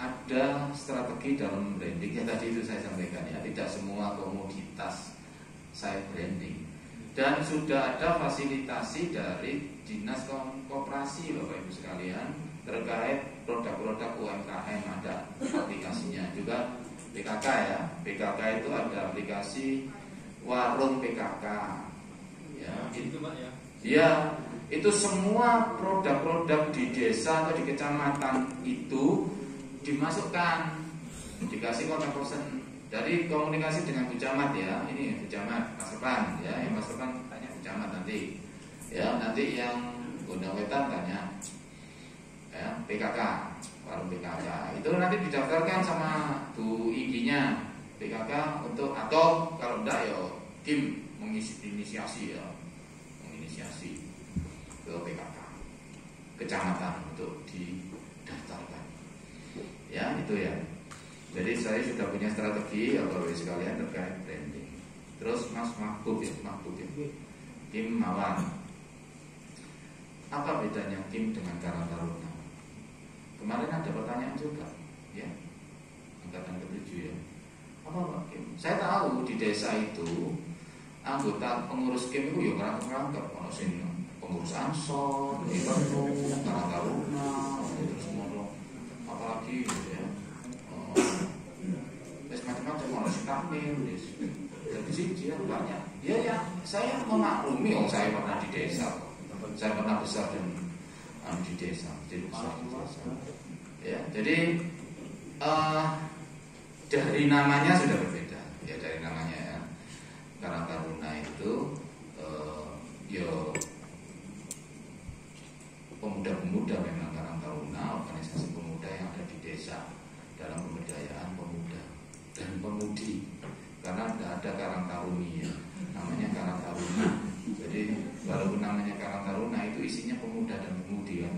ada strategi dalam branding. Ya tadi itu saya sampaikan ya. Tidak semua komoditas saya branding. Dan sudah ada fasilitasi dari Dinas Koperasi Bapak Ibu sekalian terkait produk-produk UMKM, ada aplikasinya juga. PKK ya, PKK itu ada aplikasi warung PKK ya, itu Pak ya. Ya, itu semua produk-produk di desa atau di kecamatan itu dimasukkan, dikasih kontak person. Dari komunikasi dengan Bu Camat ya, ini Bu Camat, Mas Repan ya, yang Mas Repan tanya Bu Camat nanti. Ya, nanti yang Gondang Wetan tanya ya, PKK, warung PKK. Itu nanti didaftarkan sama Bu IG-nya PKK untuk, atau kalau enggak ya Kim menginisiasi ya, menginisiasi ke PKK kecamatan untuk didaftarkan. Ya, itu ya. Jadi saya sudah punya strategi Bapak Ibu sekalian terkait branding. Terus Mas Mahbub ya, Kim Mawar. Apa bedanya Kim dengan Karang Taruna? Kemarin ada pertanyaan juga, ya, angkatan ke-7 ya. Apa Pak Kim? Saya tahu di desa itu anggota pengurus Kim itu ya kerangkap ono sing pengurus Ansor, Ibadah, Karang Taruna, terus ngono apalagi gitu ya. Macam-macam orang takmir, jadi sih banyak. Ya, saya memaklumi, saya pernah di desa, saya pernah besar dan di desa, jadi besar di desa. Ya, jadi dari namanya sudah berbeda, ya dari namanya ya. Karang Taruna itu, ya pemuda-pemuda memang Karang Taruna, organisasi pemuda yang ada di desa dalam pemberdayaan pemuda dan pemudi, karena tidak ada Karang Taruni ya, namanya Karang Taruna. Jadi walaupun namanya Karang Taruna itu isinya pemuda dan pemudi kan,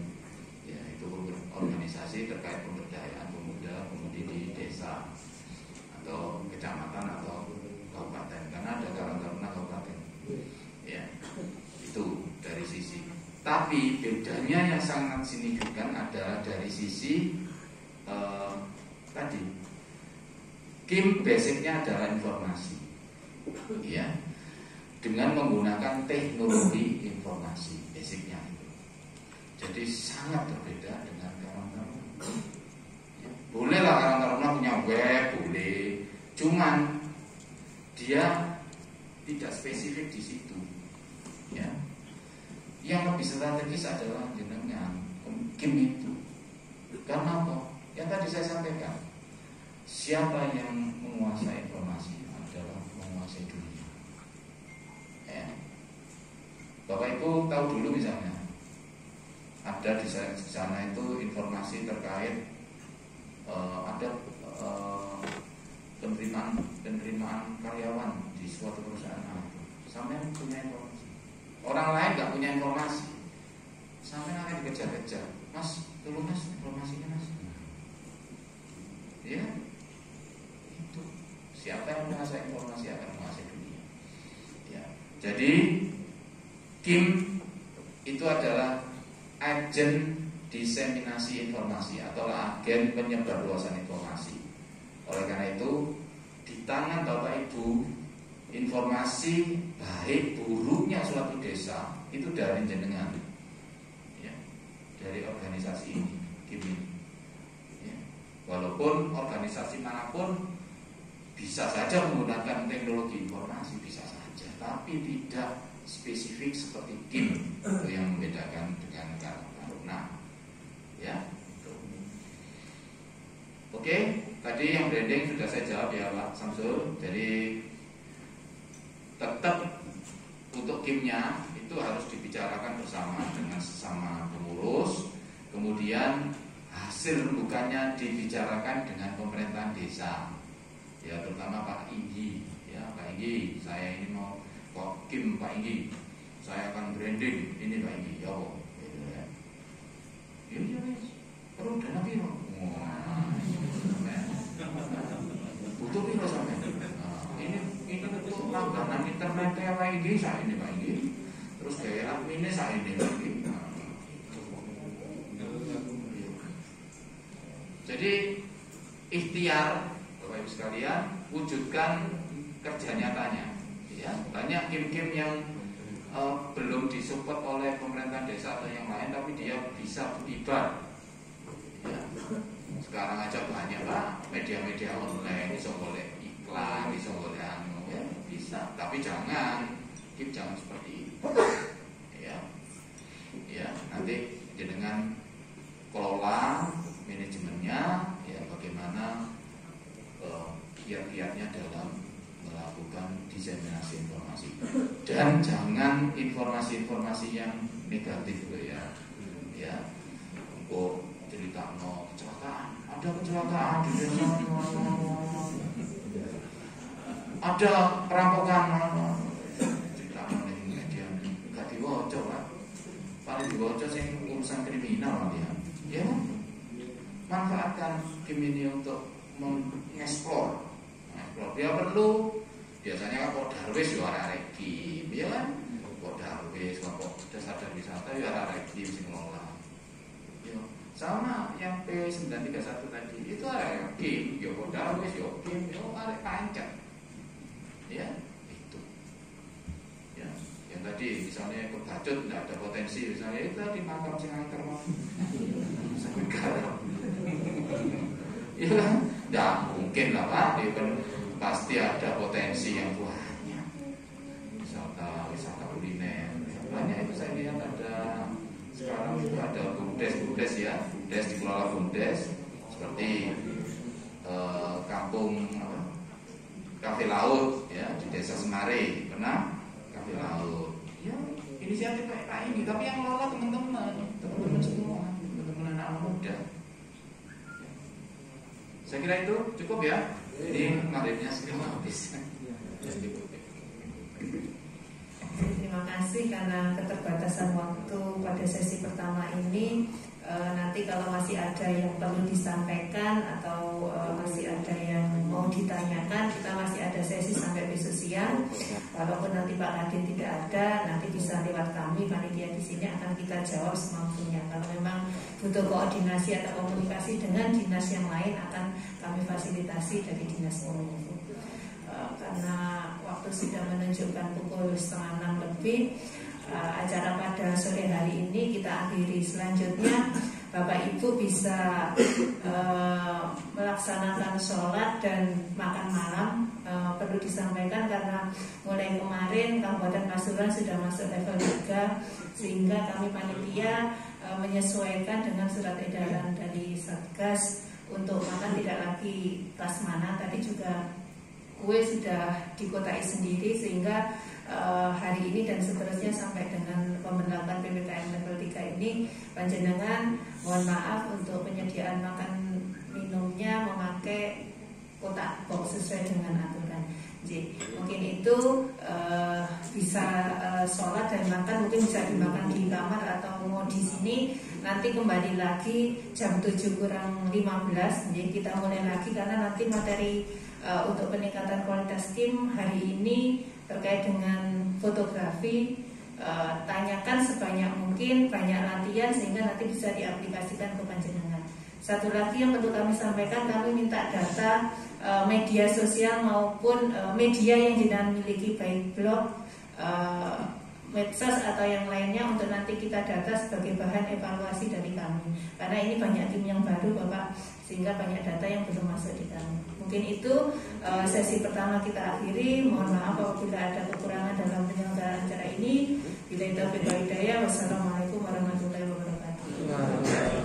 ya itu organisasi terkait pemberdayaan pemuda-pemudi di desa atau kecamatan atau kabupaten, karena ada Karang Taruna kabupaten. Ya, itu dari sisi. Tapi bedanya yang sangat signifikan adalah dari sisi tadi. Kim basicnya adalah informasi, ya, dengan menggunakan teknologi informasi basicnya itu. Jadi sangat berbeda dengan Karang Taruna. Ya, bolehlah Karang Taruna punya web, boleh, cuman dia tidak spesifik di situ. Ya, yang lebih strategis adalah dengan Kim itu. Karena apa? Yang tadi saya sampaikan. Siapa yang menguasai informasi adalah menguasai dunia. Ya. Bapak Ibu tahu dulu misalnya ada di sana itu informasi terkait ada penerimaan karyawan di suatu perusahaan. Sampai punya informasi. Orang lain nggak punya informasi. Sampai akan dikejar-kejar. Mas, tolong Mas informasinya Mas. Ya. Siapa yang menguasai informasi akan menguasai dunia. Ya. Jadi KIM itu adalah agen diseminasi informasi atau agen penyebarluasan informasi. Oleh karena itu, di tangan Bapak Ibu, informasi baik buruknya suatu desa itu dari jenengan, ya, dari organisasi ini, KIM ini. Ya. Walaupun organisasi manapun bisa saja menggunakan teknologi informasi, bisa saja, tapi tidak spesifik seperti KIM. Itu yang membedakan dengan Karuna. Ya. Oke, tadi yang branding sudah saya jawab ya Pak Samsul. Jadi tetap untuk KIM-nya itu harus dibicarakan bersama dengan sesama pengurus. Kemudian hasil rembukannya dibicarakan dengan pemerintahan desa. Ya, terutama Pak Inggi. Ya, Pak Inggi, saya ini mau kok KIM Pak Inggi. Saya akan branding ini Pak Inggi. Ya, Pak. Gitu ya. Ya, perlu dana piro? Butuh piro sampai? Ini untuk langganan internetnya Pak Inggi, saya ini Pak Inggi. Terus gaya adminnya saya ini Pak Inggi. Jadi ikhtiar Bapak Ibu sekalian, wujudkan kerja nyatanya. Ya, banyak KIM-KIM yang belum disupport oleh pemerintah desa atau yang lain, tapi dia bisa beribadah. Ya. Sekarang aja banyak Pak media-media online, bisa boleh iklan, bisa boleh ya, bisa. Tapi jangan seperti itu. Ya, ya nanti dengan kelola manajemennya, ya bagaimana kiat-kiatnya dalam melakukan diseminasi informasi. Dan jangan informasi-informasi yang negatif ya. Ya, untuk cerita kecelakaan, ada kecelakaan di desa, ada perampokan, cerita media nggak diwaca Pak, paling diwaca sing urusan kriminal ya. Manfaatkan KIM ini untuk mengeksplor. Dia perlu, biasanya kok darwis ya arek KIM, ya kan? Kok darwis, kok dasar wisata ya arek KIM sing ngelola. Sama yang P931 tadi itu ada KIM, yo darwis, yo KIM, yo arek pancet. Ya, itu. Ya, yang tadi misalnya kebacut tidak ada potensi, misalnya itu tadi makam sing angker sampai garam. Ya, tidak mungkin lah Pak, ya kan pasti ada potensi yang banyak. Wisata kuliner, banyak itu saya lihat ada. Sekarang juga ada BUMDes ya, BUMDes dikelola BUMDes seperti kampung kafe laut ya di desa Semare, pernah kafe laut. Ya inisiatif Pak ini, tapi yang kelola teman-teman semua, teman-teman anak muda. Saya kira itu cukup ya. Ini maghribnya sudah habis. Terima kasih karena keterbatasan waktu pada sesi pertama ini. Nanti kalau masih ada yang perlu disampaikan atau masih ada yang mau ditanyakan, kita masih ada sesi sampai besok siang. Walaupun nanti Pak Kadin tidak ada, nanti bisa lewat kami panitia di sini akan kita jawab semampunya. Kalau memang butuh koordinasi atau komunikasi dengan dinas yang lain, akan kami fasilitasi dari dinas kominfo. Karena waktu sudah menunjukkan pukul 5:30 lebih, acara pada sore hari ini kita akhiri. Selanjutnya Bapak Ibu bisa melaksanakan sholat dan makan malam. Perlu disampaikan karena mulai kemarin Kabupaten Pasuruan sudah masuk level 3, sehingga kami panitia menyesuaikan dengan surat edaran dari Satgas untuk makan tidak lagi prasmanan, tapi juga kue sudah dikotai sendiri, sehingga hari ini dan seterusnya sampai dengan pemberlakuan PPKM level 3 ini, panjenengan mohon maaf untuk penyediaan makan minumnya memakai kotak box sesuai dengan aturan. Mungkin itu bisa sholat dan makan, mungkin bisa dimakan di kamar atau mau di sini. Nanti kembali lagi jam 7 kurang 15. Jadi kita mulai lagi karena nanti materi untuk peningkatan kualitas tim hari ini terkait dengan fotografi. Tanyakan sebanyak mungkin, banyak latihan sehingga nanti bisa diaplikasikan ke panjenengan. Satu lagi yang perlu kami sampaikan, kami minta data media sosial maupun media yang jenengan miliki, baik blog, medsos atau yang lainnya, untuk nanti kita data sebagai bahan evaluasi dari kami. Karena ini banyak tim yang baru Bapak, sehingga banyak data yang belum masuk di kami. Mungkin itu sesi pertama kita akhiri. Mohon maaf apabila ada kekurangan dalam penyelenggaraan acara ini. Bila itu hidayah. Wassalamualaikum warahmatullahi wabarakatuh.